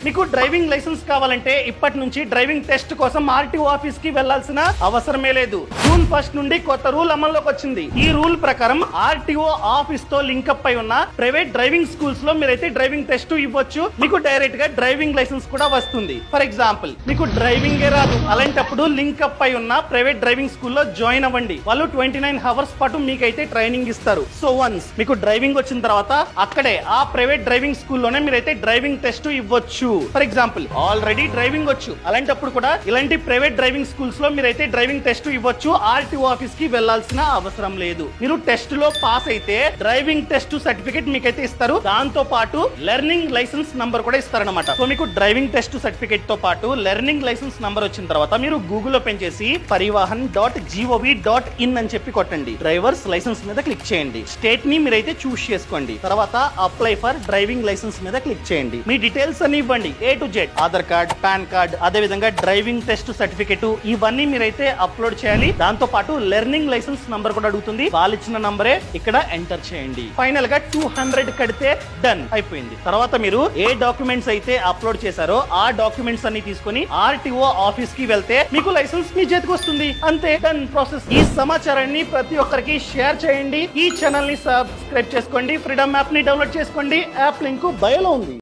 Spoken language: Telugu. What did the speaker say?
మీకు డ్రైవింగ్ లైసెన్స్ కావాలంటే ఇప్పటి నుంచి డ్రైవింగ్ టెస్ట్ కోసం ఆర్టీఓ ఆఫీస్ కి వెళ్లాల్సిన అవసరమే లేదు. జూన్ 1 నుండి కొత్త రూల్ అమల్లోకి వచ్చింది. ఈ రూల్ ప్రకారం ఆర్టీఓ ఆఫీస్ తో లింకప్ అయి ఉన్న ప్రైవేట్ డ్రైవింగ్ స్కూల్స్ లో మీరైతే డ్రైవింగ్ టెస్ట్ ఇవ్వచ్చు. మీకు డైరెక్ట్ గా డ్రైవింగ్ లైసెన్స్ కూడా వస్తుంది. ఫర్ ఎగ్జాంపుల్ మీకు డ్రైవింగ్ రాదు, అలాంటప్పుడు లింకప్ అయి ఉన్న ప్రైవేట్ డ్రైవింగ్ స్కూల్లో జాయిన్ అవ్వండి. వాళ్ళు 29 అవర్స్ పాటు మీకైతే ట్రైనింగ్ ఇస్తారు. సో వన్స్ మీకు డ్రైవింగ్ వచ్చిన తర్వాత అక్కడే ఆ ప్రైవేట్ డ్రైవింగ్ స్కూల్లోనే మీరైతే డ్రైవింగ్ టెస్ట్ ఇవ్వచ్చు. ఫర్ ఎగ్జాంపుల్ ఆల్రెడీ డ్రైవింగ్ వచ్చు, అలాంటప్పుడు కూడా ఇలాంటి ప్రైవేట్ డ్రైవింగ్ స్కూల్స్ లో మీరైతే డ్రైవింగ్ టెస్ట్ ఇవ్వచ్చు. ఆర్టీఓ ఆఫీస్ కి వెళ్లాల్సిన అవసరం లేదు. మీరు టెస్ట్ లో పాస్ అయితే డ్రైవింగ్ టెస్ట్ సర్టిఫికేట్ మీకైతే ఇస్తారు. దాంతో పాటు లెర్నింగ్ లైసెన్స్ నంబర్ కూడా ఇస్తారనమాట. సో మీకు డ్రైవింగ్ టెస్ట్ సర్టిఫికేట్ తో పాటు లెర్నింగ్ లైసెన్స్ నంబర్ వచ్చిన తర్వాత మీరు గూగుల్ ఓపెన్ చేసి parivahan.gov.in అని చెప్పి కొట్టండి. డ్రైవర్స్ లైసెన్స్ మీద క్లిక్ చేయండి. స్టేట్ ని మీరైతే చూస్ చేసుకోండి. తర్వాత అప్లై ఫర్ డ్రైవింగ్ లైసెన్స్ మీద క్లిక్ చేయండి. మీ డీటెయిల్స్ అన్ని ఇవ్వండి, A to Z, Aadhaar card, pan card, అదే విధంగా డ్రైవింగ్ టెస్ట్ సర్టిఫికేట్, ఇవన్నీ మీరైతే అప్లోడ్ చేయాలి. దాంతో పాటు లెర్నింగ్ లైసెన్స్ నంబర్ కూడా అడుగుతుంది. వాళ్ళు ఇచ్చిన నంబరే ఇక్కడ ఎంటర్ చేయండి. ఫైనల్ గా 200 కడితే డన్ అయిపోయింది. తర్వాత మీరు ఏ డాక్యుమెంట్స్ అయితే అప్లోడ్ చేశారో ఆ డాక్యుమెంట్స్ అన్ని తీసుకొని ఆర్టీఓ ఆఫీస్ కి వెళ్తే మీకు లైసెన్స్ మీ చేతికి వస్తుంది. అంతే, డన్ ప్రాసెస్. ఈ సమాచారాన్ని ప్రతి ఒక్కరికి షేర్ చేయండి. ఈ ఛానల్ ని సబ్స్క్రైబ్ చేసుకోండి. ఫ్రీడమ్ యాప్ ని డౌన్లోడ్ చేసుకోండి. యాప్ లింక్ బయోలో ఉంది.